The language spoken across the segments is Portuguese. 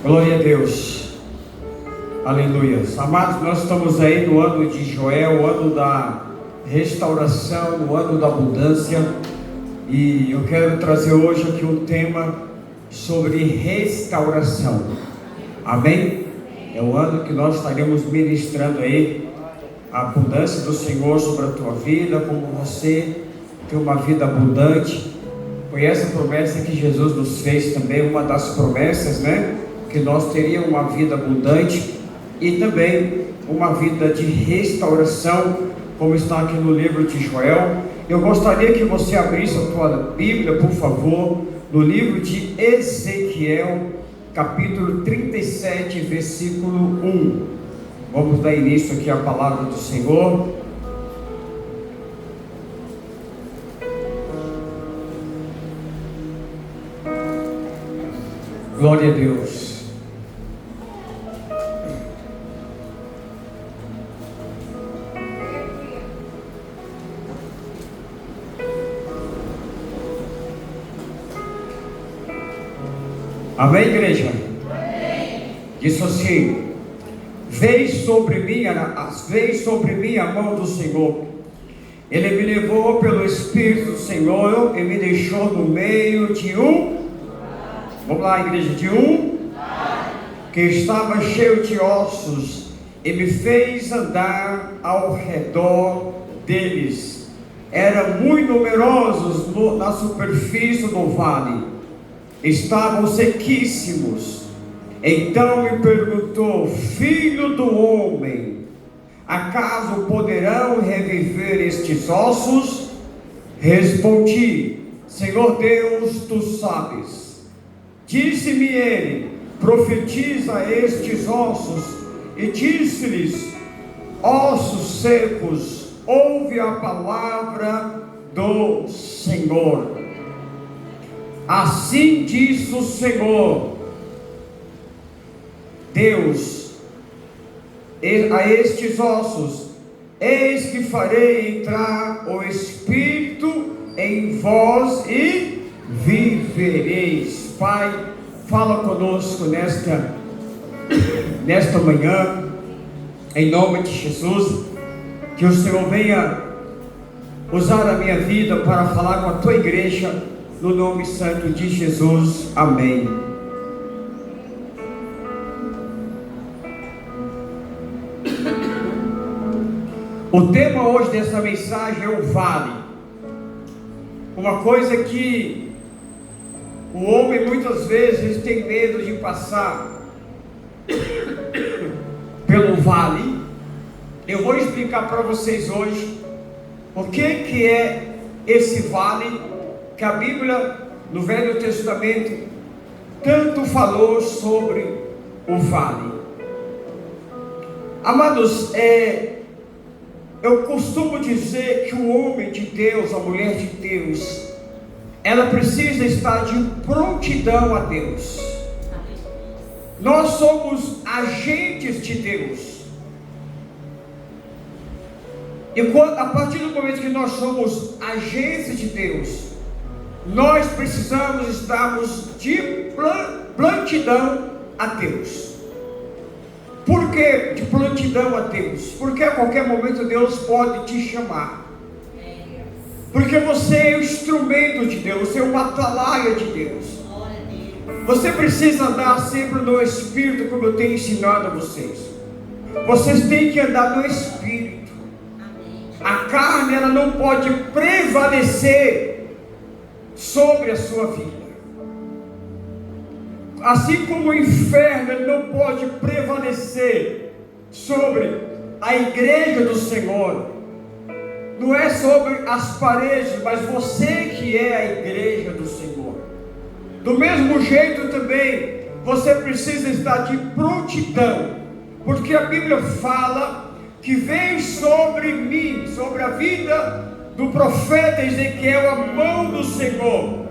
Glória a Deus, aleluia. Amados, nós estamos aí no ano de Joel, o ano da restauração, o ano da abundância, e eu quero trazer hoje aqui um tema sobre restauração, amém? É o ano que nós estaremos ministrando aí a abundância do Senhor sobre a tua vida, como você ter uma vida abundante. Foi essa promessa que Jesus nos fez também, uma das promessas, né? Que nós teríamos uma vida abundante e também uma vida de restauração, como está aqui no livro de Joel. Eu gostaria que você abrisse a tua Bíblia, por favor, no livro de Ezequiel, capítulo 37, versículo 1. Vamos dar início aqui à palavra do Senhor. Glória a Deus. Amém, igreja? Amém. Diz assim: veio sobre mim a mão do Senhor. Ele me levou pelo Espírito do Senhor e me deixou no meio de vamos lá, igreja, que estava cheio de ossos, e me fez andar ao redor deles. Eram muito numerosos na superfície do vale, estavam sequíssimos. Então me perguntou: filho do homem, acaso poderão reviver estes ossos? Respondi: Senhor Deus, tu sabes. Disse-me ele: profetiza a estes ossos. E disse-lhes: ossos secos, ouve a palavra do Senhor. Assim diz o Senhor Deus a estes ossos: eis que farei entrar o Espírito em vós e vivereis. Pai, fala conosco nesta manhã, em nome de Jesus. Que o Senhor venha usar a minha vida para falar com a tua igreja, no nome santo de Jesus, amém. O tema hoje dessa mensagem é o vale. Uma coisa que o homem muitas vezes tem medo de passar pelo vale. Eu vou explicar para vocês hoje o que é esse vale, que a Bíblia no Velho Testamento tanto falou sobre o vale. Amados, eu costumo dizer que o homem de Deus, a mulher de Deus, ela precisa estar de prontidão a Deus. Nós somos agentes de Deus. E a partir do momento que nós somos agentes de Deus, nós precisamos estarmos de prontidão a Deus. Por que de prontidão a Deus? Porque a qualquer momento Deus pode te chamar. Porque você é o instrumento de Deus, você é uma atalaia de Deus. Você precisa andar sempre no Espírito, como eu tenho ensinado a vocês. Vocês têm que andar no Espírito. A carne, ela não pode prevalecer sobre a sua vida. Assim como o inferno, ele não pode prevalecer sobre a igreja do Senhor. Não é sobre as paredes, mas você que é a igreja do Senhor. Do mesmo jeito também, você precisa estar de prontidão, porque a Bíblia fala que veio sobre mim, sobre a vida do profeta Ezequiel, a mão do Senhor.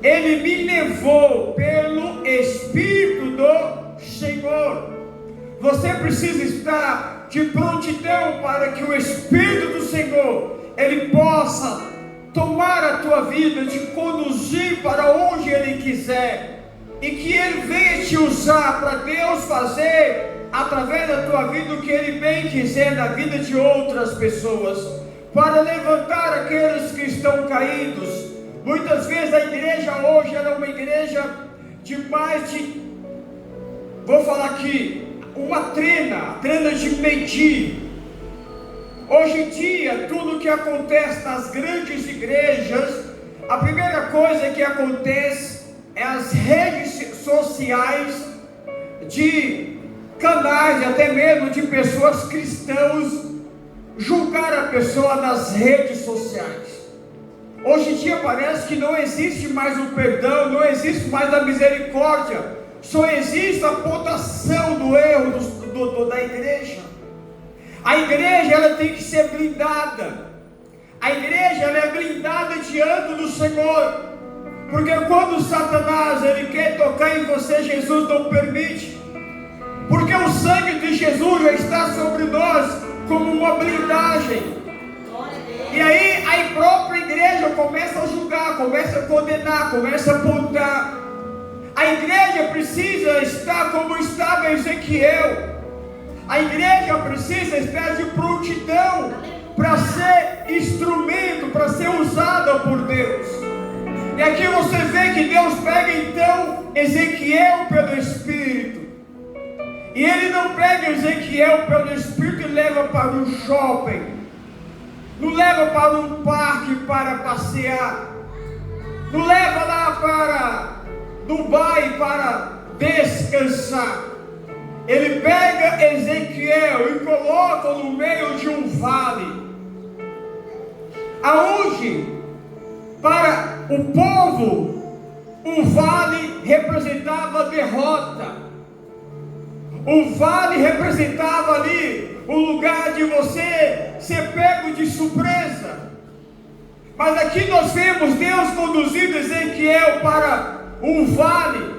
Ele me levou pelo Espírito do Senhor. Você precisa estar de prontidão para que o Espírito do Senhor, ele possa tomar a tua vida, te conduzir para onde ele quiser. e que Ele venha te usar para Deus fazer através da tua vida o que Ele bem quiser na vida de outras pessoas, para levantar aqueles que estão caídos. Muitas vezes a igreja hoje era uma igreja de mais de, vou falar aqui, uma trena de medir. Hoje em dia, tudo que acontece nas grandes igrejas, a primeira coisa que acontece é as redes sociais de canais, até mesmo de pessoas cristãs, julgar a pessoa nas redes sociais. Hoje em dia parece que não existe mais o perdão, não existe mais a misericórdia, só existe a apontação do erro da igreja. A igreja, ela tem que ser blindada. A igreja, ela é blindada diante do Senhor, porque quando Satanás, ele quer tocar em você, Jesus não permite, porque o sangue de Jesus já está sobre nós como uma blindagem. E aí a própria igreja começa a julgar, começa a condenar, começa a apontar. A igreja precisa estar como estava Ezequiel. A igreja precisa estar de prontidão para ser instrumento, para ser usada por Deus. E aqui você vê que Deus pega então Ezequiel pelo Espírito. E Ele não pega Ezequiel pelo Espírito e leva para um shopping, não leva para um parque para passear, não leva lá para Dubai para descansar. Ele pega Ezequiel e coloca no meio de um vale, aonde para o povo o vale representava derrota. O vale representava ali o lugar de você ser pego de surpresa. Mas aqui nós vemos Deus conduzindo Ezequiel para um vale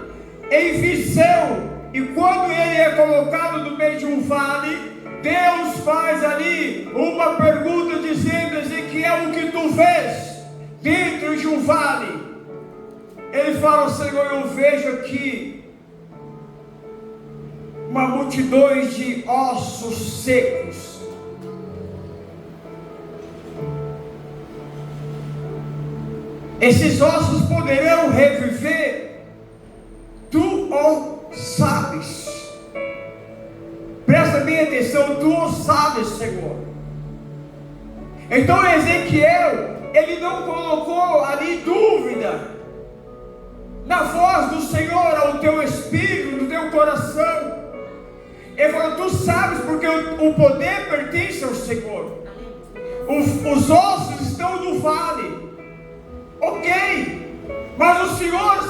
em visão. E quando ele é colocado no meio de um vale, Deus faz ali uma pergunta dizendo: Ezequiel, o que tu vês dentro de um vale? Ele fala: Senhor, eu vejo aqui uma multidão de ossos secos. Esses ossos poderão reviver? Tu o sabes. Presta bem atenção, tu o sabes, Senhor. Então Ezequiel, ele não colocou ali dúvida na voz do Senhor ao teu espírito, no teu coração. Ele falou: tu sabes, porque o poder pertence ao Senhor. Os ossos estão no vale. Ok, mas o Senhor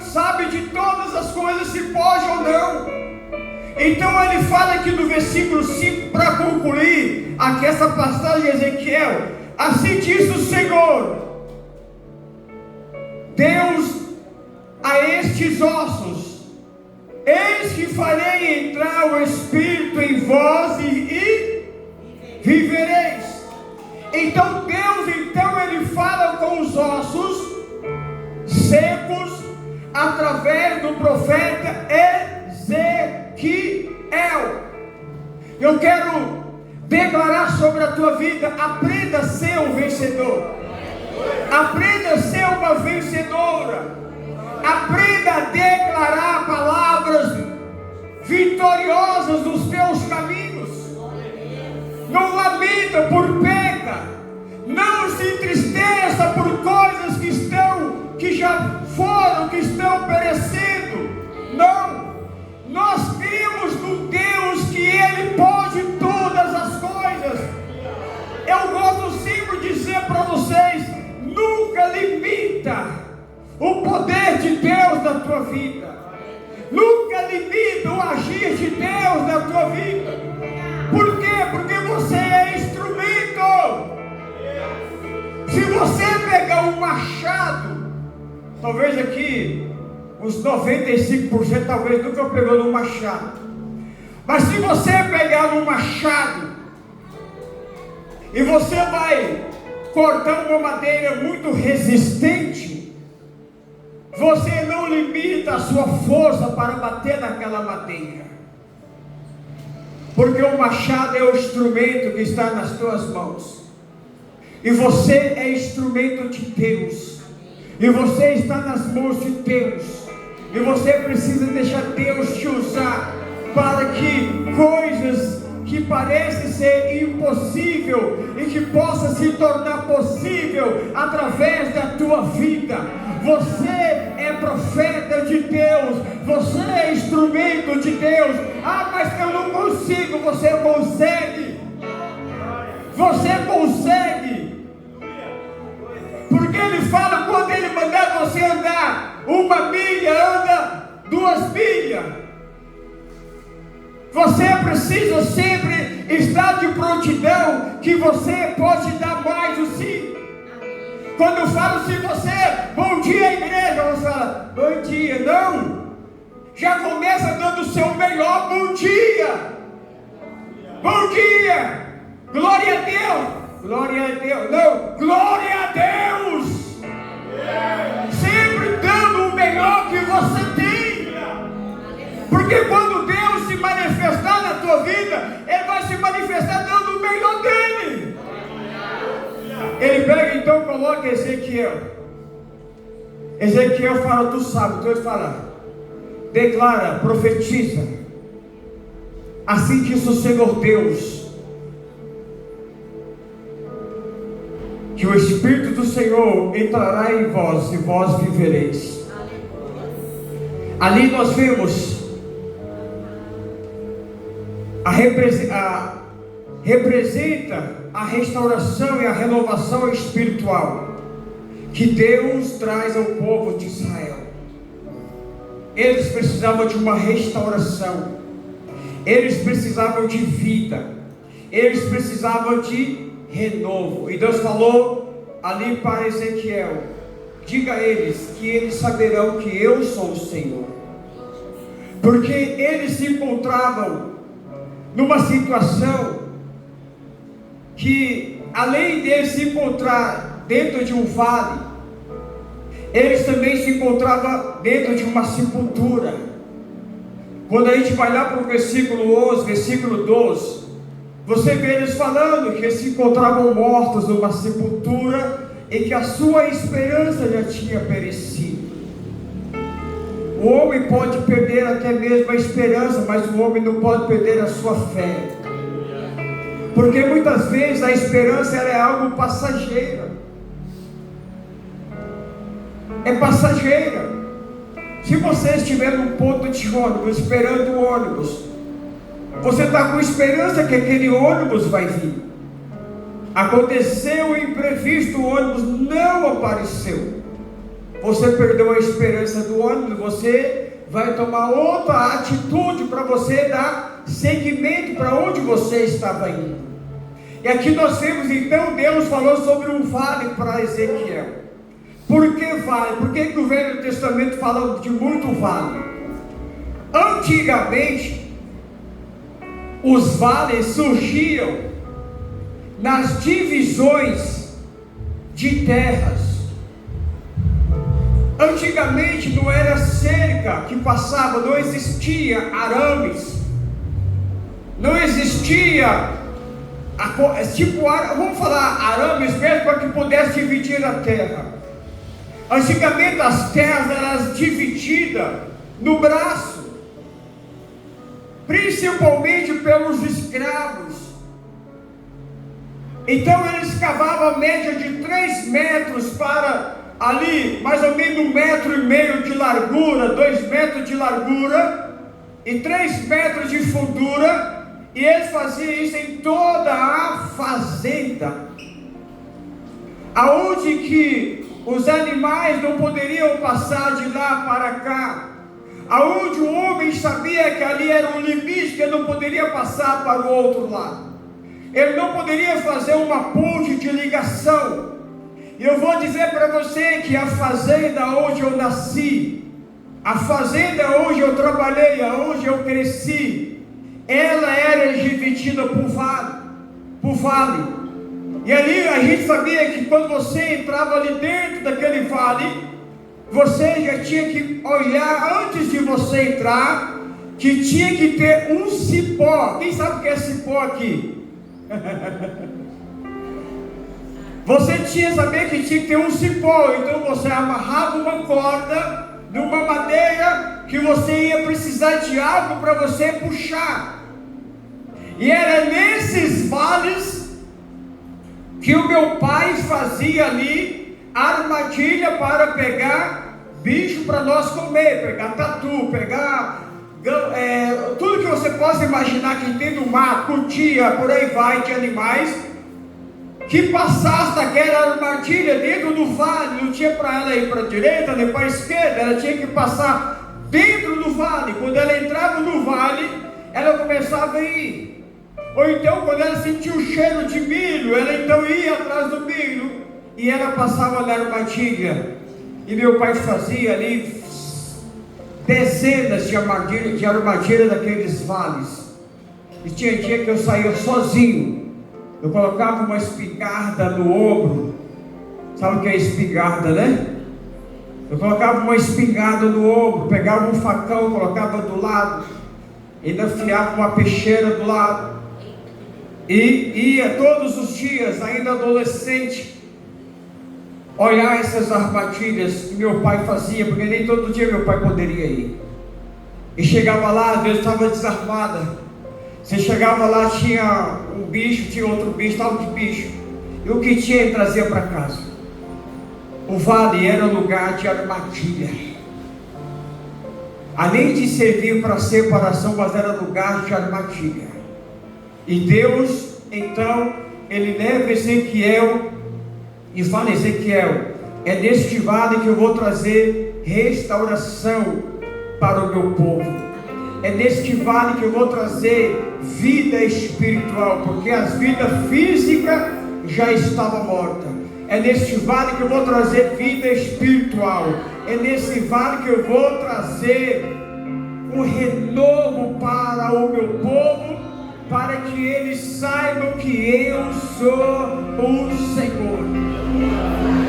sabe de todas as coisas, se pode ou não. Então ele fala aqui no versículo 5, para concluir aqui essa passagem de Ezequiel: assim diz o Senhor Deus a estes ossos: eis que farei entrar o Espírito em vós e vivereis. Então Deus, ele fala com os ossos secos através do profeta Ezequiel. Eu quero declarar sobre a tua vida: aprenda a ser um vencedor, aprenda a ser uma vencedora, aprenda a declarar palavras vitoriosas nos teus caminhos. Não lamenta por perda, não se entristeça por coisas que já foram, que estão perecendo. Não, nós cremos no Deus que Ele pode todas as coisas. Eu gosto sempre de dizer para vocês: nunca limita o poder de Deus na tua vida, nunca limita o agir de Deus na tua vida. Por quê? Porque você é instrumento. Se você pegar um machado, talvez aqui uns 95% talvez nunca pegou no machado, mas se você pegar um machado e você vai cortar uma madeira muito resistente, Você não limita a sua força para bater naquela madeira, porque o machado é o instrumento que está nas tuas mãos, e você é instrumento de Deus, e você está nas mãos de Deus, e você precisa deixar Deus te usar para que coisas que parecem ser impossível e que possa se tornar possível através da tua vida. Você é profeta de Deus, você é instrumento de Deus. Ah, mas eu não consigo. Você consegue, você consegue, porque Ele fala, quando Ele mandar você andar 1 milha, anda 2 milhas. Você precisa sempre estar de prontidão, que você pode dar mais o sim. Quando eu falo se você, bom dia igreja, você fala, bom dia, não. Já começa dando o seu melhor bom dia. Bom dia, glória a Deus. Glória a Deus, não, glória a Deus. Sempre dando o melhor que você tem. Porque quando Deus se manifestar na tua vida, Ele vai se manifestar dando o melhor dele. Ele pega então, coloca Ezequiel. Ezequiel fala, tu sabe, então ele fala, declara, profetiza, assim diz o Senhor Deus, que o Espírito do Senhor entrará em vós e vós vivereis. Ali nós vemos representa a restauração e a renovação espiritual que Deus traz ao povo de Israel. Eles precisavam de uma restauração, eles precisavam de vida, eles precisavam de renovo. E Deus falou ali para Ezequiel, diga a eles que eles saberão que eu sou o Senhor, porque eles se encontravam numa situação que, além de se encontrar dentro de um vale, eles também se encontravam dentro de uma sepultura. Quando a gente vai lá para o versículo 11, versículo 12, você vê eles falando que eles se encontravam mortos numa sepultura e que a sua esperança já tinha perecido. O homem pode perder até mesmo a esperança, mas o homem não pode perder a sua fé, porque muitas vezes a esperança ela é algo passageiro, é passageira. Se você estiver num ponto de ônibus, esperando o ônibus, você está com esperança que aquele ônibus vai vir. Aconteceu o imprevisto, o ônibus não apareceu, você perdeu a esperança do ônibus, você vai tomar outra atitude para você dar seguimento para onde você estava indo. E aqui nós vemos então, Deus falou sobre um vale para Ezequiel. Por que vale? Por que o Velho Testamento fala de muito vale? Antigamente, os vales surgiam nas divisões de terras. Antigamente não era cerca que passava, não existia arames, não existia tipo, vamos falar arames mesmo, para que pudesse dividir a terra. Antigamente as terras eram divididas no braço, principalmente pelos escravos. Então eles cavavam a média de 3 metros para ali, mais ou menos 1,5 metros de largura, 2 metros de largura e 3 metros de fundura, e eles faziam isso em toda a fazenda, aonde que os animais não poderiam passar de lá para cá, aonde o homem sabia que ali era um limite, que ele não poderia passar para o outro lado, ele não poderia fazer uma ponte de ligação. E eu vou dizer para você que a fazenda onde eu nasci, a fazenda onde eu trabalhei, onde eu cresci, ela era dividida por vale. E ali a gente sabia que quando você entrava ali dentro daquele vale, você já tinha que olhar antes de você entrar, que tinha que ter um cipó. Quem sabe o que é cipó aqui? Você tinha que saber que tinha que ter um cipó. Então você amarrava uma corda numa madeira que você ia precisar de algo para você puxar. E era nesses vales que o meu pai fazia ali armadilha para pegar bicho para nós comer, pegar tatu, pegar tudo que você possa imaginar que tem no mar, cutia, por aí vai, de animais, que passasse daquela armadilha dentro do vale. Não tinha para ela ir para a direita nem para a esquerda, ela tinha que passar dentro do vale. Quando ela entrava no vale, ela começava a ir. Ou então, quando ela sentia o cheiro de milho, ela então ia atrás do milho e ela passava na armadilha. E meu pai fazia ali dezenas de armadilha daqueles vales. E tinha dia que eu saía sozinho. Eu colocava uma espingarda no ombro. Sabe o que é espingarda, né? Eu colocava uma espingarda no ombro, pegava um facão, colocava do lado, ainda afiava uma peixeira do lado. E ia todos os dias, ainda adolescente, olhar essas armadilhas que meu pai fazia, porque nem todo dia meu pai poderia ir. E chegava lá, às vezes estava desarmada. Você chegava lá, tinha um bicho, tinha outro bicho, tal de bicho. E o que tinha ele trazia para casa. O vale era lugar de armadilha. Além de servir para separação, mas era lugar de armadilha. E Deus, então, Ele leva Ezequiel e fala: Ezequiel, é neste vale que eu vou trazer restauração para o meu povo. É neste vale que eu vou trazer vida espiritual, porque a vida física já estava morta. É neste vale que eu vou trazer vida espiritual. É nesse vale que eu vou trazer um renovo para o meu povo, para que eles saibam que eu sou o Senhor.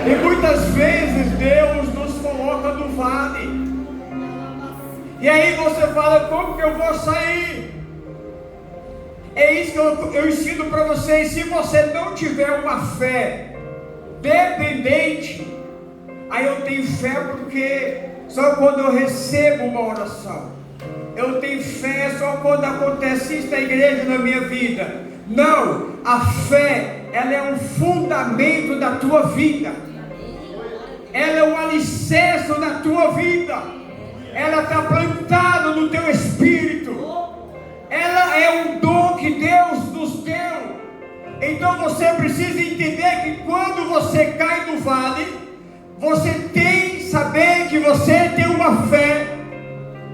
E muitas vezes Deus nos coloca no vale. E aí você fala: como que eu vou sair? É isso que eu ensino para vocês. Se você não tiver uma fé dependente, aí eu tenho fé porque só quando eu recebo uma oração. Eu tenho fé só quando acontece isso na igreja, na minha vida. Não, a fé, ela é um fundamento da tua vida. Ela é um alicerce na tua vida. Ela está plantada no teu espírito. Ela é um dom que Deus nos deu. Então você precisa entender que quando você cai no vale, você tem que saber que você tem uma fé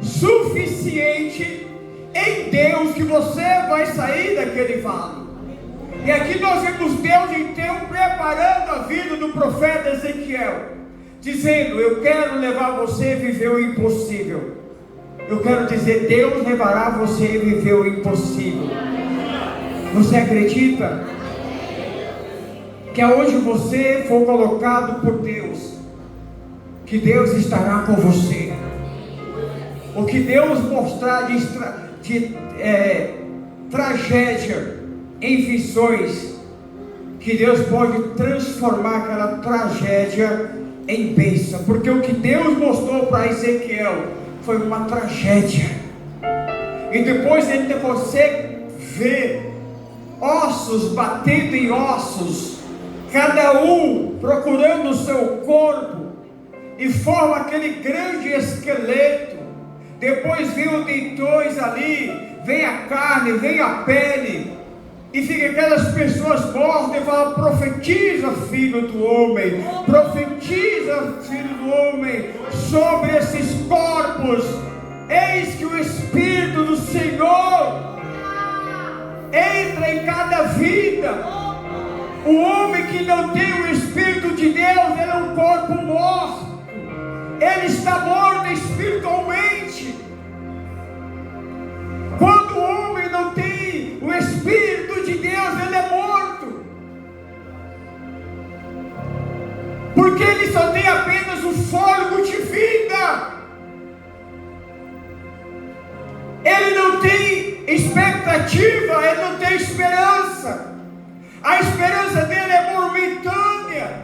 suficiente em Deus, que você vai sair daquele vale. E aqui nós vemos Deus então preparando a vida do profeta Ezequiel, dizendo: eu quero levar você a viver o impossível. Eu quero dizer, Deus levará você a viver o impossível. Você acredita que aonde você for colocado por Deus, que Deus estará com você? O que Deus mostrar de tragédia em visões, que Deus pode transformar aquela tragédia em bênção. Porque o que Deus mostrou para Ezequiel foi uma tragédia, e depois ele consegue ver ossos batendo em ossos, cada um procurando o seu corpo, e forma aquele grande esqueleto. Depois vem os dentões ali, vem a carne, vem a pele, e fica aquelas pessoas mortas e fala: profetiza, filho do homem, profetiza, filho do homem, sobre esses corpos. Eis que o Espírito do Senhor entra em cada vida. O homem que não tem o Espírito de Deus, ele é um corpo morto. Ele está morto espiritualmente. Quando o homem não tem o Espírito de Deus, ele é morto, porque ele só tem apenas o fôlego de tem expectativa, ele não tem esperança. A esperança dele é momentânea,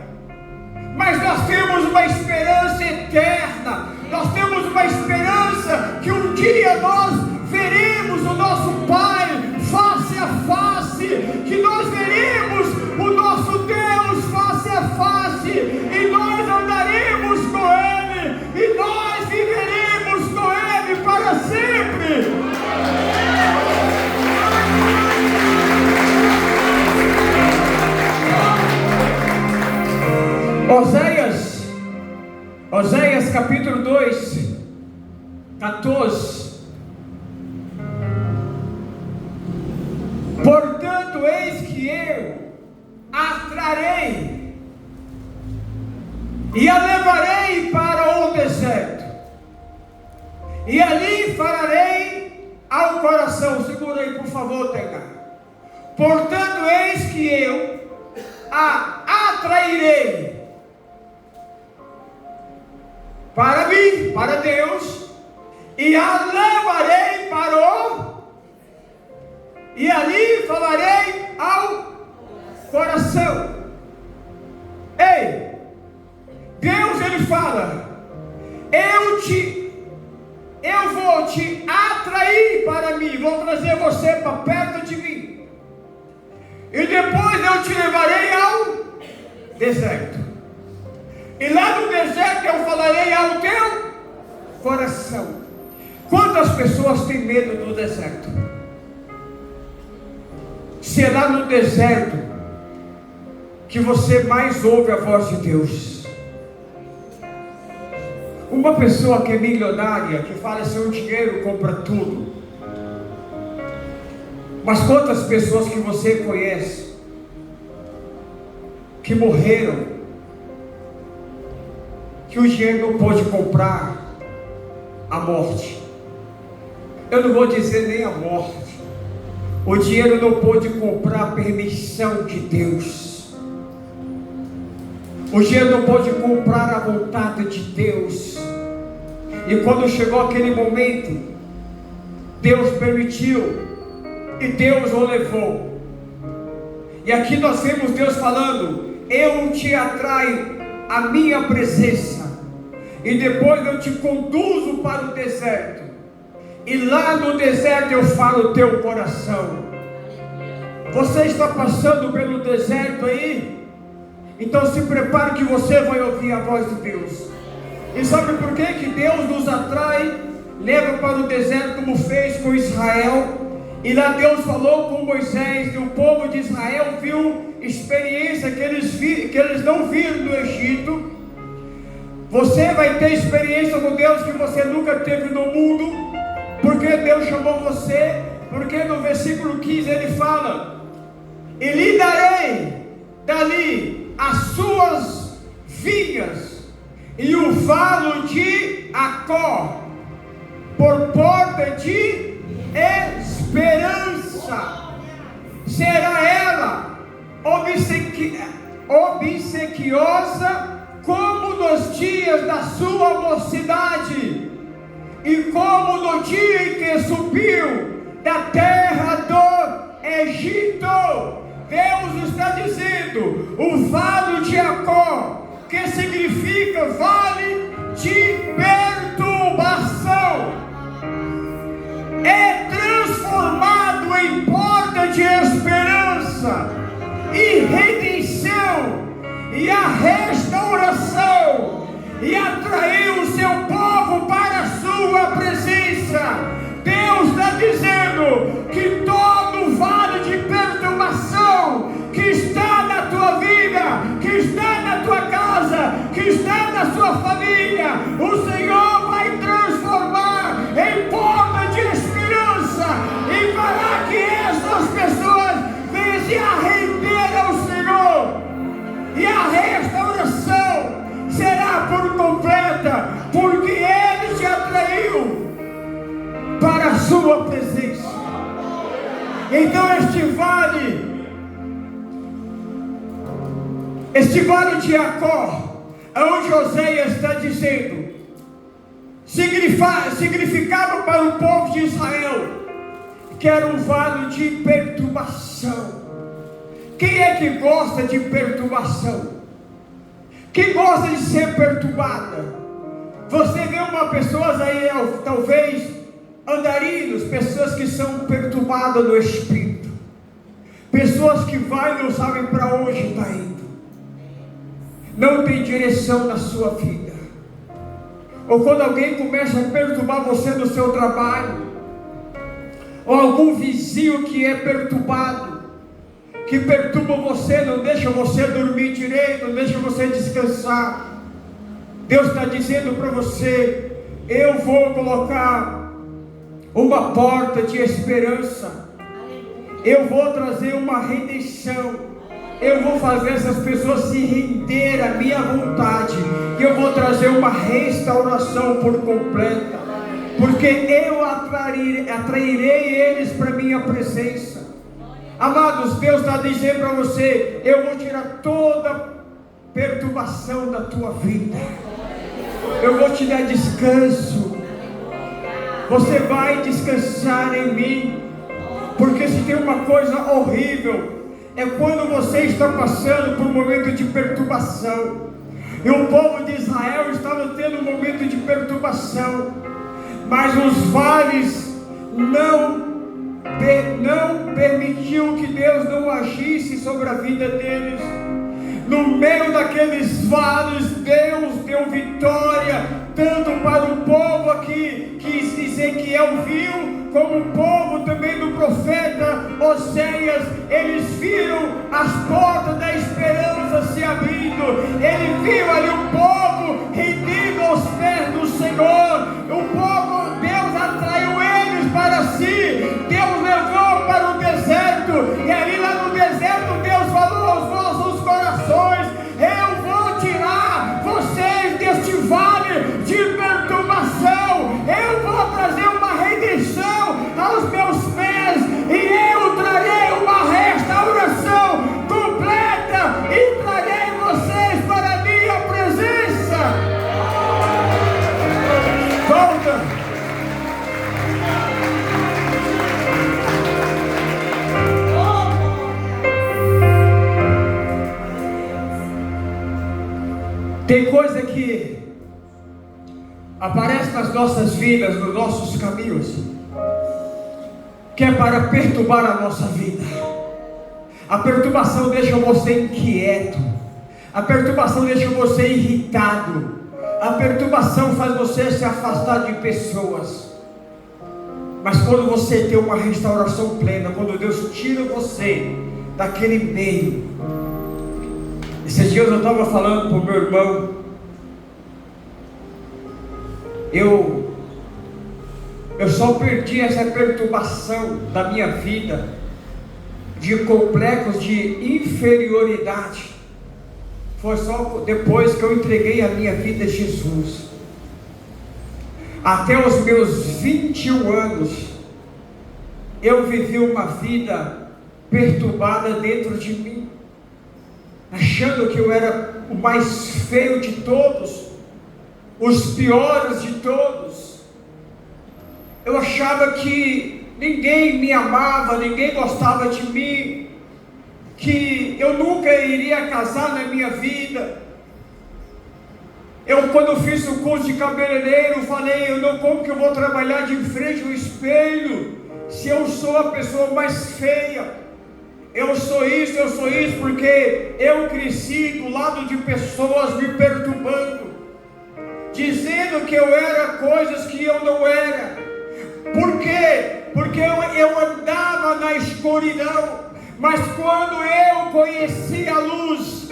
mas nós temos uma esperança eterna. Nós temos uma esperança que um dia nós veremos o nosso Pai face a face, que nós veremos o nosso Deus face a face, e nós andaremos com Ele, e nós viveremos com Ele para sempre. Oséias capítulo 2, 14. Portanto, eis que eu a trarei e a levarei para o deserto, e ali falarei ao coração. Segura aí, por favor, Tega. Portanto, eis que eu a atrairei para mim, para Deus, e a levarei para o... e ali falarei ao coração. Ei, Deus, ele fala: eu vou te atrair para mim, vou trazer você para perto de mim, e depois eu te levarei ao deserto, e lá no deserto eu falarei ao teu coração. Quantas pessoas têm medo do deserto? Será no deserto que você mais ouve a voz de Deus. Uma pessoa que é milionária, que fala seu dinheiro compra tudo. Mas quantas pessoas que você conhece que morreram, que o dinheiro não pôde comprar a morte? Eu não vou dizer nem a morte. O dinheiro não pôde comprar a permissão de Deus. O dinheiro não pôde comprar a vontade de Deus. E quando chegou aquele momento, Deus permitiu, e Deus o levou. E aqui nós vemos Deus falando: eu te atraio à minha presença, e depois eu te conduzo para o deserto, e lá no deserto eu falo o teu coração. Você está passando pelo deserto aí? Então se prepare que você vai ouvir a voz de Deus. E sabe por que Deus nos atrai, leva para o deserto, como fez com Israel? E lá Deus falou com Moisés, e o povo de Israel viu experiência que eles não viram no Egito. Você vai ter experiência com Deus que você nunca teve no mundo, porque Deus chamou você. Porque no versículo 15 ele fala: e lhe darei dali as suas vinhas e o valo de Acor por porta de esperança. Será ela obsequiosa como nos dias da sua mocidade, e como no dia em que subiu da terra do Egito. Deus está dizendo: o vale de Acor, que significa vale de perturbação, é transformado em porta de esperança e redenção e a restauração, e atraiu o seu povo para a sua presença. Deus está dizendo que todo vale de perturbação que está na tua vida, que está na tua casa, que está na sua família, o Senhor vai transformar em porta de esperança, e fará que essas pessoas venham se arrepender ao Senhor, e a restauração será por completa, porque Ele te atraiu para a sua presença. Então este vale de Acor, onde Oséias está dizendo, significava para o povo de Israel quer um vale de perturbação. Quem é que gosta de perturbação? Quem gosta de ser perturbada? Você vê uma pessoa aí, talvez andarilhos, pessoas que são perturbadas no espírito, pessoas que vai e não sabem para onde está indo, não tem direção na sua vida. Ou quando alguém começa a perturbar você no seu trabalho, ou algum vizinho que é perturbado, que perturba você, não deixa você dormir direito, não deixa você descansar. Deus está dizendo para você: eu vou colocar uma porta de esperança, eu vou trazer uma redenção, eu vou fazer essas pessoas se render à minha vontade, e eu vou trazer uma restauração por completa, porque eu atrairei eles para a minha presença. Amados, Deus está dizendo para você: eu vou tirar toda perturbação da tua vida, eu vou te dar descanso, você vai descansar em mim. Porque se tem uma coisa horrível, é quando você está passando por um momento de perturbação. E o povo de Israel estava tendo um momento de perturbação, mas os vales não permitiu que Deus não agisse sobre a vida deles. No meio daqueles vales, Deus deu vitória, tanto para o povo aqui que Ezequiel viu, como o povo também do profeta Oséias. Eles viram as portas da esperança se abrindo, ele viu ali o povo rendido aos pés do Senhor. O povo, Deus atraiu eles para si, Deus levou para o deserto, e ali lá no deserto Deus falou aos nossos corações: eu vou tirar vocês deste vale de perturbação, eu vou trazer uma redenção aos meus pés, e eu trarei uma restauração completa, e trarei vocês para a minha presença. Volta. Tem coisa que aparece nas nossas vidas, nos nossos caminhos, que é para perturbar a nossa vida. A perturbação deixa você inquieto, a perturbação deixa você irritado, a perturbação faz você se afastar de pessoas. Mas quando você tem uma restauração plena, quando Deus tira você daquele meio. Esses dias eu estava falando para o meu irmão, eu só perdi essa perturbação da minha vida, de complexos de inferioridade, foi só depois que eu entreguei a minha vida a Jesus. Até os meus 21 anos, eu vivi uma vida perturbada dentro de mim, achando que eu era o mais feio de todos, os piores de todos. Eu achava que ninguém me amava, ninguém gostava de mim, que eu nunca iria casar na minha vida. Quando fiz o curso de cabeleireiro, falei: como que eu vou trabalhar de frente ao espelho, se eu sou a pessoa mais feia? Eu sou isso, porque eu cresci do lado de pessoas me perturbando, dizendo que eu era coisas que eu não era. Por quê? Porque eu andava na escuridão, mas quando eu conheci a luz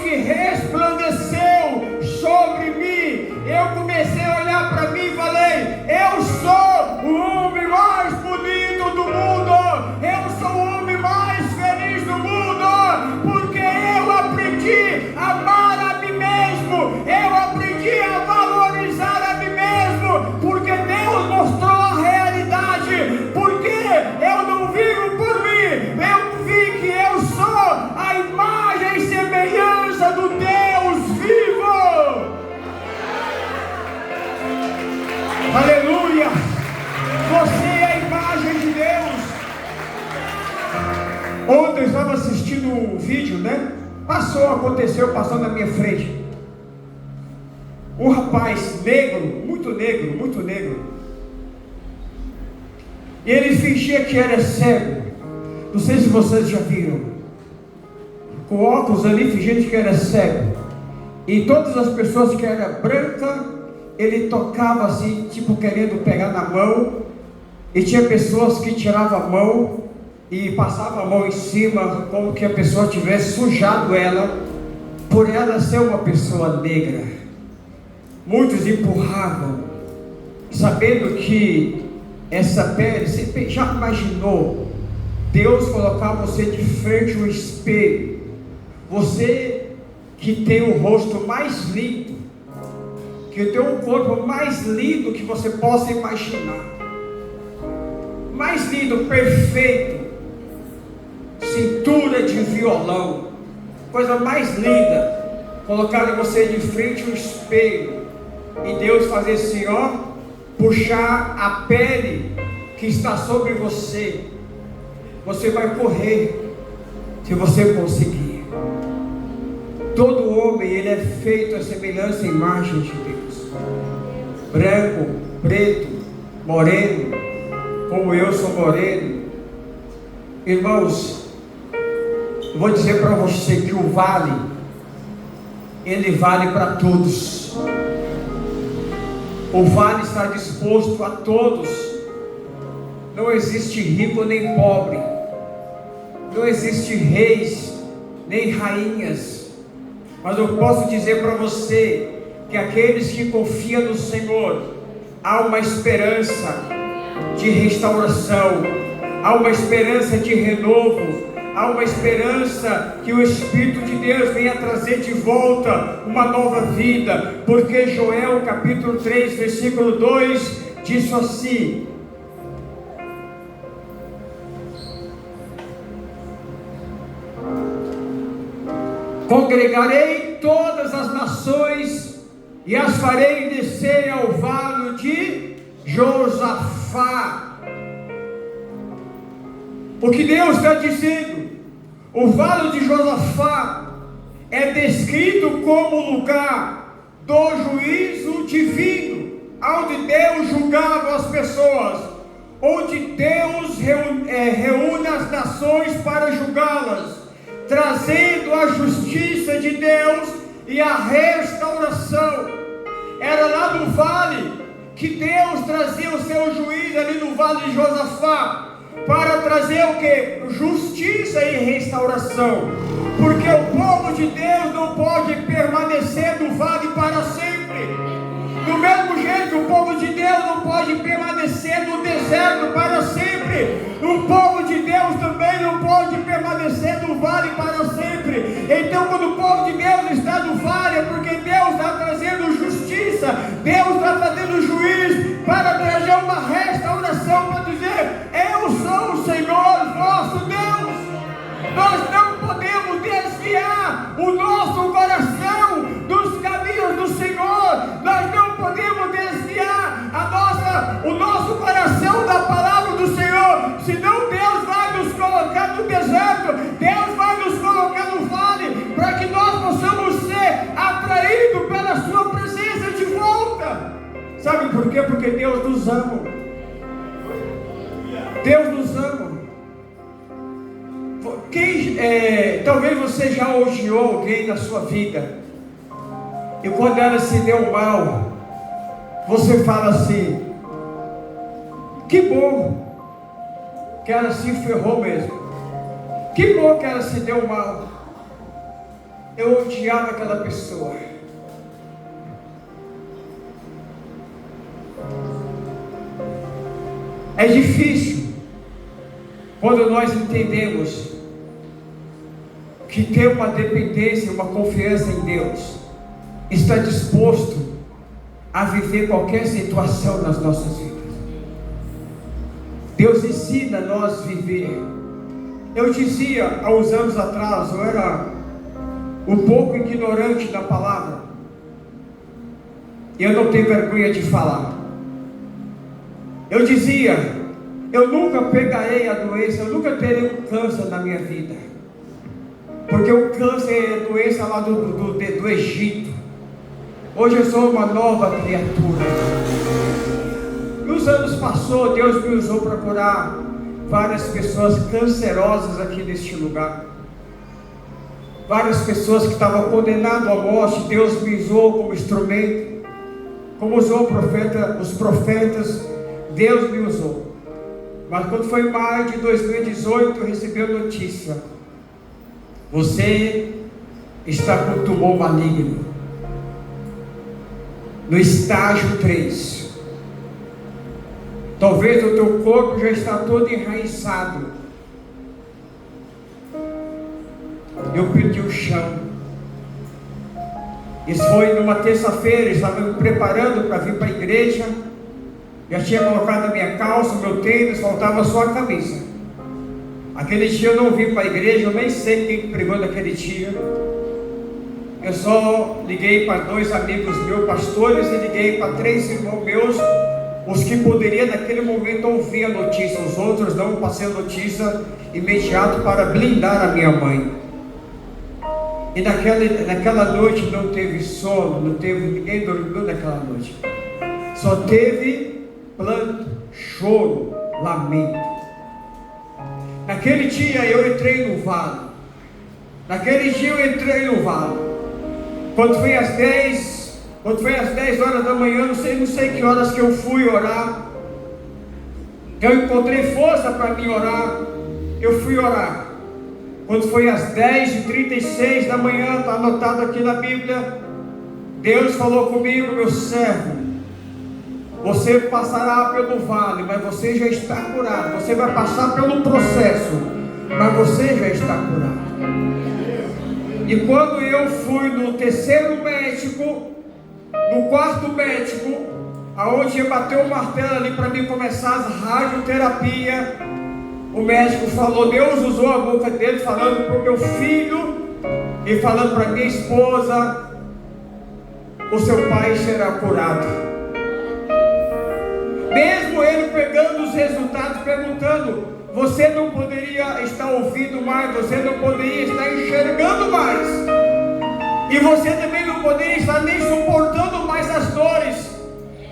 que resplandeceu sobre mim, eu comecei a olhar para mim e falei: eu sou o homem mais bonito do mundo, eu sou o homem mais feliz do mundo, porque eu aprendi a amar a mim mesmo, eu aprendi a valorizar a mim mesmo, porque Deus mostrou a realidade, porque eu não vivo por mim, eu vi que eu sou a imagem e semelhança do Deus vivo. Aleluia! Você é a ontem eu estava assistindo um vídeo, né? Aconteceu, passou na minha frente. Um rapaz negro, muito negro, muito negro. E ele fingia que era cego. Não sei se vocês já viram. Com óculos ali, fingindo que era cego. E todas as pessoas que eram brancas, ele tocava assim, tipo querendo pegar na mão. E tinha pessoas que tiravam a mão e passavam a mão em cima, como que a pessoa tivesse sujado ela, por ela ser uma pessoa negra. Muitos empurravam, sabendo que essa pele, você já imaginou Deus colocar você de frente ao espelho, você que tem o rosto mais lindo, que tem o corpo mais lindo que você possa imaginar, mais lindo, perfeito, cintura de violão, coisa mais linda, colocar você de frente ao espelho, e Deus fazer assim, ó, puxar a pele que está sobre você. Você vai correr, se você conseguir. Todo homem, ele é feito à semelhança e imagem de Deus. Branco, preto, moreno, como eu sou moreno. Irmãos, eu vou dizer para você que o vale, ele vale para todos. O vale está disposto a todos. Não existe rico nem pobre. Não existe reis nem rainhas. Mas eu posso dizer para você que aqueles que confiam no Senhor, há uma esperança de restauração, há uma esperança de renovo, há uma esperança que o Espírito de Deus venha trazer de volta uma nova vida, porque Joel capítulo 3 versículo 2 diz assim: congregarei todas as nações e as farei descer ao vale de Josafá. O que Deus está dizendo? O vale de Josafá é descrito como lugar do juízo divino, onde Deus julgava as pessoas, onde Deus reúne as nações para julgá-las, trazendo a justiça de Deus e a restauração. Era lá no vale que Deus trazia o seu juízo, ali no vale de Josafá, para trazer o que? Justiça e restauração. Porque o povo de Deus não pode permanecer no vale para sempre. Do mesmo jeito, o povo de Deus não pode permanecer no deserto para sempre. O povo de Deus também não pode permanecer no vale para sempre. Então, quando o povo de Deus está no vale, é porque Deus está trazendo justiça, Deus está fazendo juízo, para trazer uma restauração, para dizer: eu sou o Senhor vosso Deus. Nós não podemos desviar o nosso coração dos caminhos do Senhor. Nós não podemos desviar o nosso coração da palavra do Senhor. Senão Deus vai nos colocar no deserto, Deus vai nos colocar no vale, para que nós possamos ser atraídos pela sua presença de volta. Sabe por quê? Porque Deus nos ama. Deus nos ama. Talvez você já odiou alguém na sua vida, e quando ela se deu mal, você fala assim: que bom que ela se ferrou mesmo, que bom que ela se deu mal. Eu odiava aquela pessoa. É difícil quando nós entendemos que ter uma dependência, uma confiança em Deus, está disposto a viver qualquer situação nas nossas vidas. Deus ensina a nós viver. Eu dizia há uns anos atrás, eu era um pouco ignorante da palavra, e eu não tenho vergonha de falar. Eu dizia: eu nunca pegarei a doença, eu nunca terei um câncer na minha vida. Porque o câncer é doença lá do Egito. Hoje eu sou uma nova criatura. Nos anos passados, Deus me usou para curar várias pessoas cancerosas aqui neste lugar. Várias pessoas que estavam condenadas à morte, Deus me usou como instrumento. Como usou os profetas, Deus me usou. Mas quando foi em maio de 2018, eu recebi a notícia: você está com tumor maligno, no estágio 3. Talvez o teu corpo já está todo enraizado. Eu perdi o chão. Isso foi numa terça-feira, estava me preparando para vir para a igreja. Já tinha colocado a minha calça, o meu tênis, faltava só a camisa. Aquele dia eu não vim para a igreja, eu nem sei quem pregou naquele dia. Eu só liguei para 2 amigos meus, pastores, e liguei para 3 irmãos meus, os que poderiam naquele momento ouvir a notícia. Os outros não, passei a notícia imediato para blindar a minha mãe. E naquela noite não teve sono, ninguém dormiu naquela noite. Só teve planto, choro, lamento. Naquele dia eu entrei no vale. Quando foi às 10 horas da manhã, não sei que horas que eu fui orar. Eu encontrei força para me orar. Eu fui orar. Quando foi às 10h36 da manhã, está anotado aqui na Bíblia, Deus falou comigo: meu servo, você passará pelo vale, mas você já está curado. Você vai passar pelo processo, mas você já está curado. E quando eu fui no 3º médico, no 4º médico, aonde ia bater o martelo ali para mim começar as radioterapias, o médico falou, Deus usou a boca dele falando para o meu filho e falando para minha esposa: o seu pai será curado. Mesmo ele pegando os resultados, perguntando: você não poderia estar ouvindo mais, você não poderia estar enxergando mais, e você também não poderia estar nem suportando mais as dores,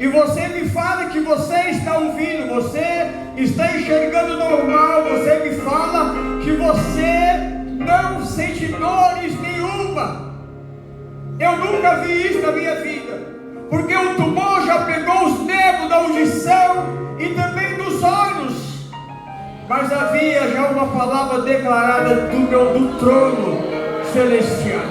e você me fala que você está ouvindo, você está enxergando normal, você me fala que você não sente dores nenhuma. Eu nunca vi isso na minha vida, porque o tumor já pegou os nervos da audição e também dos olhos, mas havia já uma palavra declarada do trono celestial.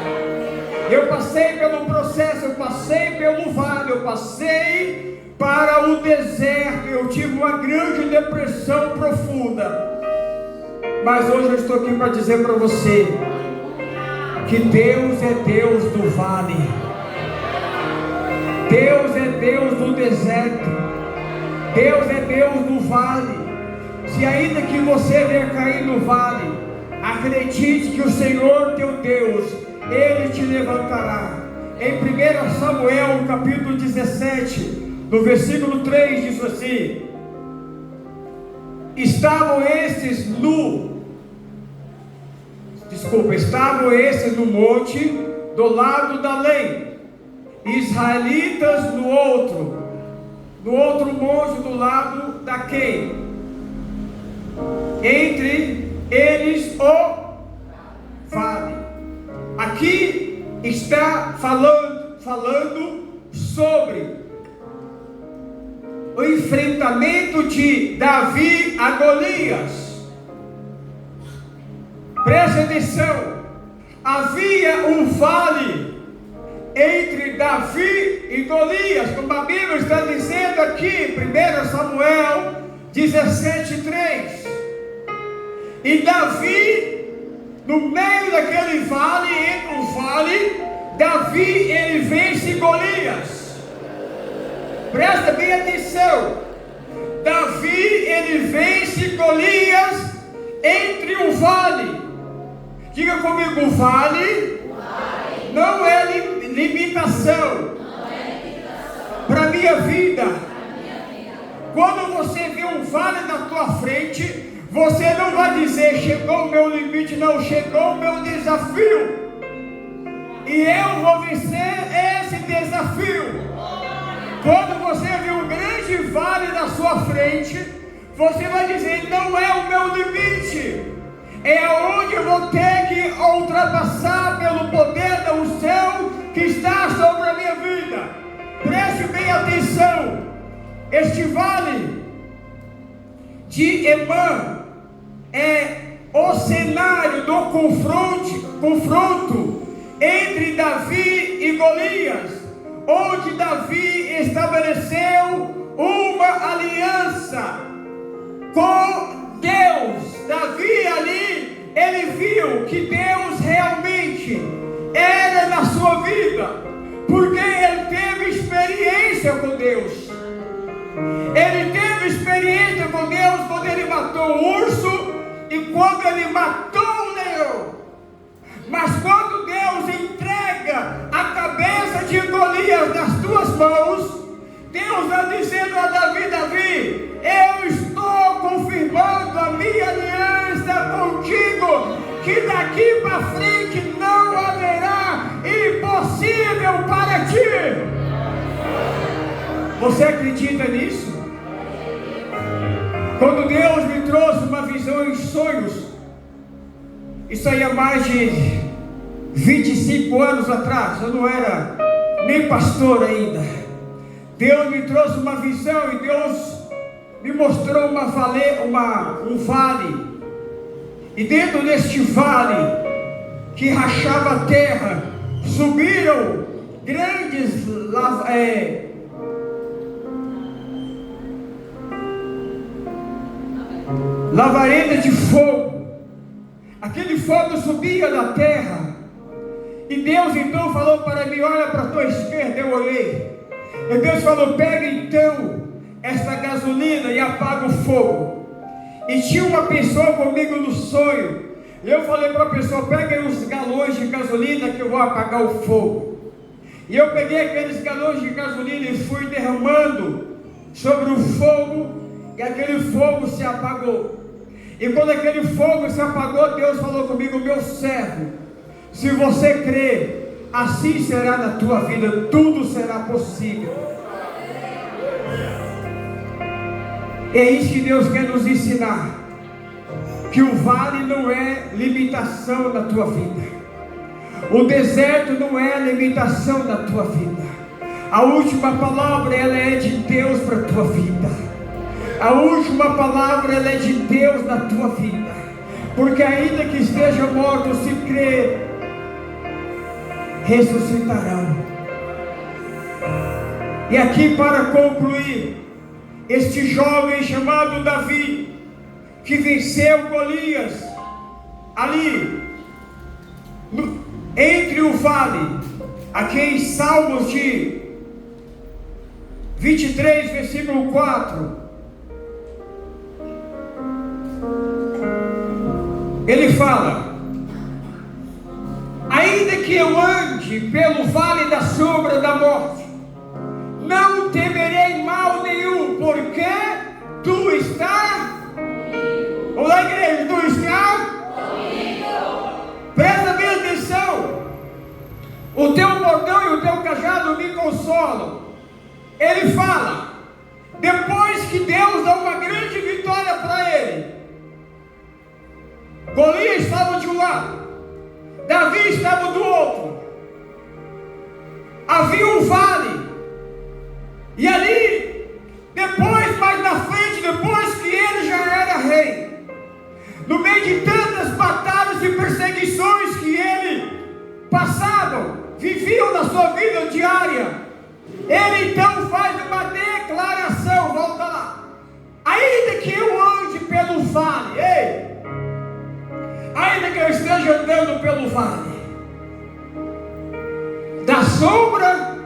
Eu passei pelo processo, eu passei pelo vale, eu passei para o deserto, eu tive uma grande depressão profunda, mas hoje eu estou aqui para dizer para você que Deus é Deus do vale, Deus é Deus do deserto, Deus é Deus do vale. Se ainda que você venha cair no vale, acredite que o Senhor teu Deus, Ele te levantará. Em 1 Samuel, capítulo 17, no versículo 3, diz assim: estavam esses no monte do lado da lei, israelitas no outro monte do lado da quem? Entre eles o vale. Aqui está falando sobre o enfrentamento de Davi a Golias. Preste atenção, havia um vale entre Davi e Golias, como a Bíblia está dizendo aqui, 1 Samuel 17:3. E Davi, no meio daquele vale, entre o vale, Davi, ele vence Golias. Presta bem atenção, Davi, ele vence Golias entre o vale. Diga comigo, vale não é limitação para minha vida. Quando você vê um vale na tua frente, você não vai dizer: chegou o meu limite, não, chegou o meu desafio, e eu vou vencer esse desafio. Quando você vê um grande vale na sua frente, você vai dizer: não é o meu limite, é onde eu vou ter que ultrapassar pelo poder da unção que está sobre a minha vida. Preste bem atenção. Este vale de Emã é o cenário do confronto entre Davi e Golias, onde Davi estabeleceu uma aliança com Deus. Davi ali, ele viu que Deus realmente era na sua vida, porque ele teve experiência com Deus. Ele teve experiência com Deus quando ele matou o urso e quando ele matou o leão. Mas quando Deus entrega a cabeça de Golias nas tuas mãos, Deus vai dizendo a Davi: Davi, eu estou confirmando a minha aliança contigo, que daqui para frente não haverá impossível para ti. Você acredita nisso? Quando Deus me trouxe uma visão em sonhos, isso aí há mais de 25 anos atrás, eu não era nem pastor ainda. Deus me trouxe uma visão e Deus me mostrou um vale. E dentro deste vale, que rachava a terra, subiram grandes lavaredas de fogo. Aquele fogo subia da terra. E Deus então falou para mim: olha para a tua esquerda. Eu olhei. E Deus falou: pega então esta gasolina e apaga o fogo. E tinha uma pessoa comigo no sonho. E eu falei para a pessoa: pega aí os galões de gasolina que eu vou apagar o fogo. E eu peguei aqueles galões de gasolina e fui derramando sobre o fogo. E aquele fogo se apagou. E quando aquele fogo se apagou, Deus falou comigo: meu servo, se você crer, assim será na tua vida, tudo será possível. É isso que Deus quer nos ensinar, que o vale não é limitação na tua vida, o deserto não é limitação na tua vida. A última palavra, ela é de Deus para a tua vida. A última palavra, ela é de Deus na tua vida. Porque ainda que estejam mortos, se crer, ressuscitarão. E aqui, para concluir, este jovem chamado Davi, que venceu Golias ali entre o vale, aqui em Salmos de 23, versículo 4, ele fala: ainda que eu ande pelo vale da sombra da morte, não temerei mal nenhum, porque tu estás comigo. Olá, igreja, tu estás comigo. Presta bem atenção. O teu bordão e o teu cajado me consolam. Ele fala, depois que Deus dá uma grande vitória para ele. Golias estava de um lado, Davi estava do outro. Havia um vale. E ali, depois, mais na frente, depois que ele já era rei, no meio de tantas batalhas e perseguições que ele viviam na sua vida diária, ele então faz uma declaração. Volta lá. Ainda que eu ande pelo vale, ainda que eu esteja andando pelo vale da sombra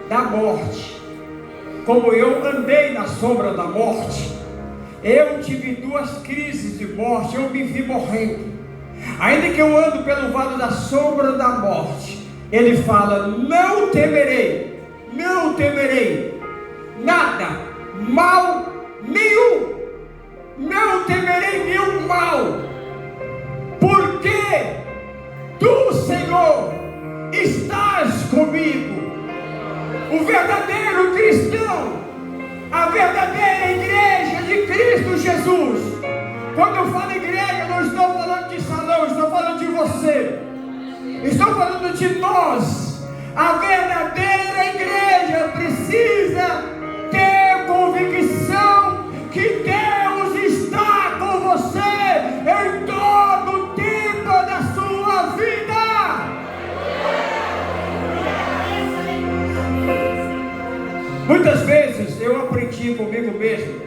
da morte, como eu andei na sombra da morte, eu tive 2 crises de morte, eu me vi morrendo. Ainda que eu ando pelo vale da sombra da morte, ele fala, não temerei nada, mal nenhum, não temerei nenhum mal, porque tu, Senhor, estás comigo. O verdadeiro cristão, a verdadeira igreja de Cristo Jesus. Quando eu falo igreja, não estou falando de salão, estou falando de você, estou falando de nós. A verdadeira igreja precisa ter convicção que Deus está com você em todo o tempo da sua vida. Muitas vezes eu aprendi comigo mesmo.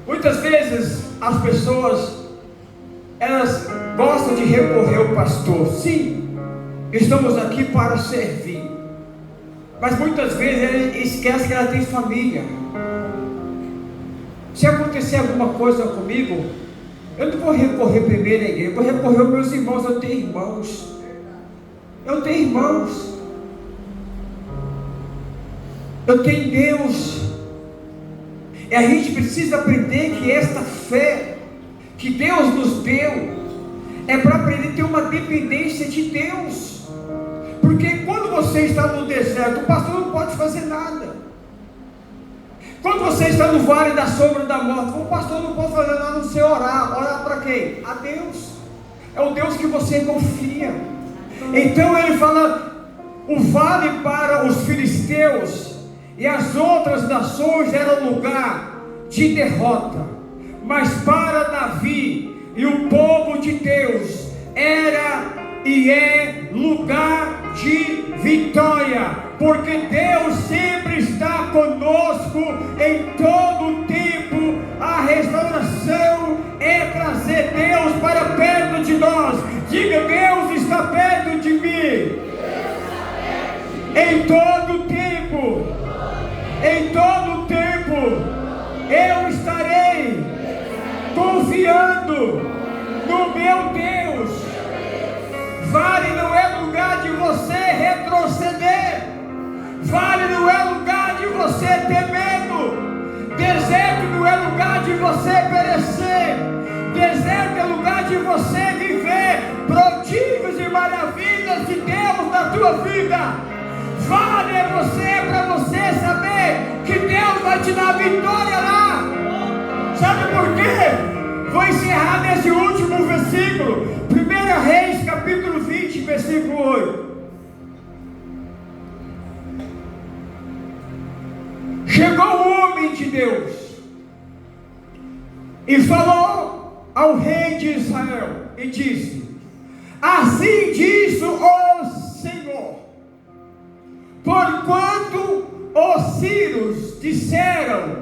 Muitas vezes as pessoas, elas gostam de recorrer ao pastor. Sim, estamos aqui para servir, mas muitas vezes ela esquece que ela tem família. Se acontecer alguma coisa comigo, eu não vou recorrer primeiro à igreja, eu vou recorrer aos meus irmãos. Eu tenho irmãos, eu tenho irmãos, eu tenho Deus. E a gente precisa aprender que esta fé que Deus nos deu é para aprender a ter uma dependência de Deus. Porque quando você está no deserto, o pastor não pode fazer nada. Quando você está no vale da sombra da morte, o pastor não pode fazer nada, a não ser orar. Orar para quem? A Deus. É o Deus que você confia. Então ele fala: o vale para os filisteus e as outras nações era lugar de derrota, mas para Davi e o povo de Deus era e é lugar de vitória, porque Deus sempre está conosco em todo o tempo. A restauração é trazer Deus para perto de nós. Diga: Deus está perto de mim em todo o tempo. Em todo o tempo eu estarei confiando no meu Deus. Vale não é lugar de você retroceder, vale não é lugar de você ter medo, deserto não é lugar de você perecer, deserto é lugar de você viver prodígios e maravilhas de Deus na tua vida. Vale é você, para você saber que Deus vai te dar vitória lá. Sabe por quê? Vou encerrar nesse último versículo, 1 Reis capítulo 20, versículo 8. Chegou o homem de Deus e falou ao rei de Israel e disse: assim diz o Senhor, porquanto os sírios disseram: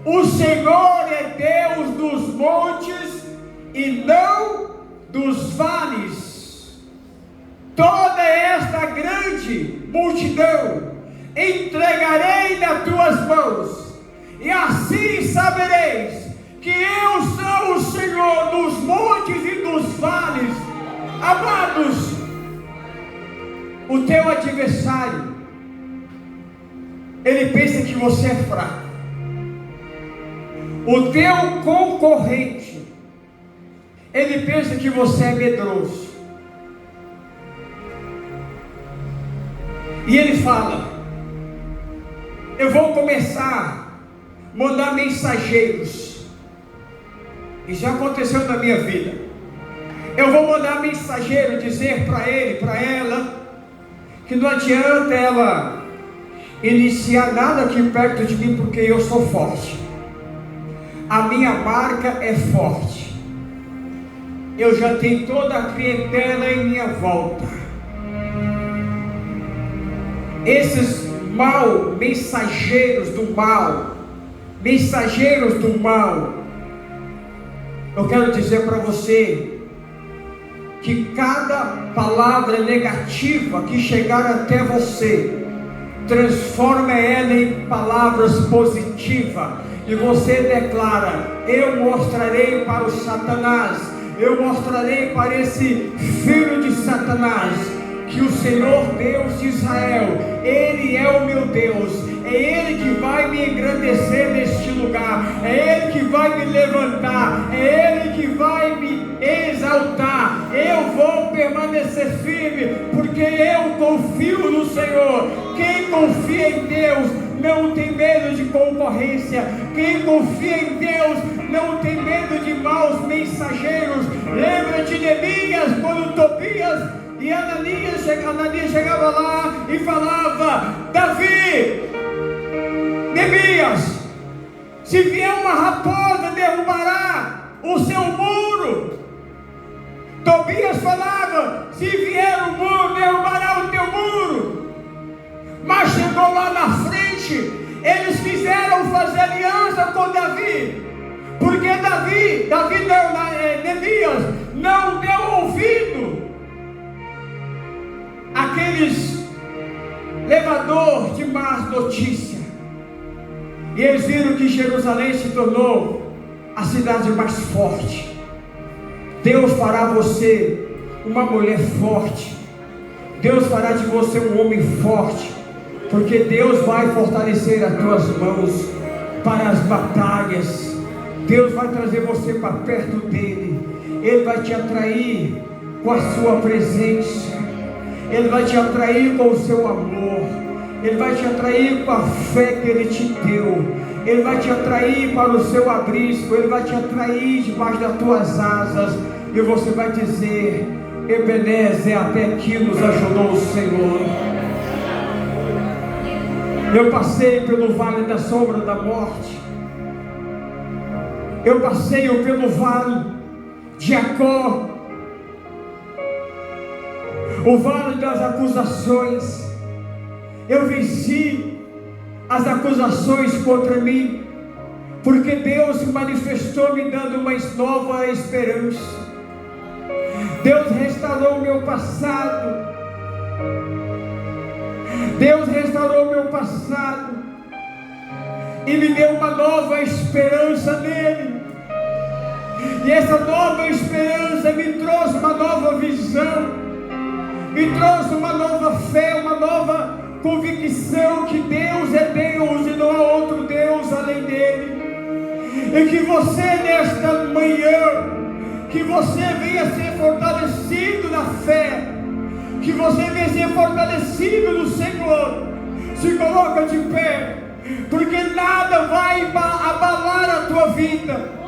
o Senhor é Deus dos montes e não dos vales, toda esta grande multidão entregarei nas tuas mãos, e assim sabereis que eu sou o Senhor dos montes e dos vales. Amados, o teu adversário, ele pensa que você é fraco. O teu concorrente, ele pensa que você é medroso. E ele fala: eu vou começar a mandar mensageiros. E já aconteceu na minha vida. Eu vou mandar mensageiro dizer para ele, para ela, que não adianta ela iniciar nada aqui perto de mim, porque eu sou forte. A minha marca é forte. Eu já tenho toda a clientela em minha volta. Esses mensageiros do mal, eu quero dizer para você que cada palavra negativa que chegar até você, transforma ela em palavras positivas, e você declara: eu mostrarei para o Satanás, eu mostrarei para esse filho de Satanás, que o Senhor Deus de Israel, Ele é o meu Deus, é Ele que vai me engrandecer neste lugar, é Ele que vai me levantar, é Ele que vai me exaltar. Eu vou permanecer firme, porque eu confio no Senhor. Quem confia em Deus não tem medo de concorrência. Quem confia em Deus não tem medo de maus mensageiros. Lembra de Neemias, quando Tobias e Ananias chegava lá e falava: Davi, Neemias, se vier uma raposa derrubará o seu muro. Tobias falava: se vier o muro, derrubará o teu muro. Mas chegou lá na frente, eles quiseram fazer aliança com Davi, porque Neemias não deu ouvido àqueles levadores de más notícia. E eles viram que Jerusalém se tornou a cidade mais forte. Deus fará você uma mulher forte. Deus fará de você um homem forte, porque Deus vai fortalecer as tuas mãos para as batalhas. Deus vai trazer você para perto dele. Ele vai te atrair com a sua presença. Ele vai te atrair com o seu amor. Ele vai te atrair com a fé que Ele te deu. Ele vai te atrair para o seu abrisco. Ele vai te atrair debaixo das tuas asas. E você vai dizer: Ebenezer, até aqui nos ajudou o Senhor. Eu passei pelo vale da sombra da morte. Eu passei pelo vale de Jacó, o vale das acusações. Eu venci as acusações contra mim, porque Deus se manifestou me dando uma nova esperança. Deus restaurou o meu passado. Deus restaurou o meu passado e me deu uma nova esperança nele. E essa nova esperança me trouxe uma nova visão, me trouxe uma nova fé, uma nova convicção que Deus é Deus e não há outro Deus além dele. E que você nesta manhã, que você venha ser fortalecido na fé, que você venha ser fortalecido no Senhor. Se coloca de pé, porque nada vai abalar a tua vida.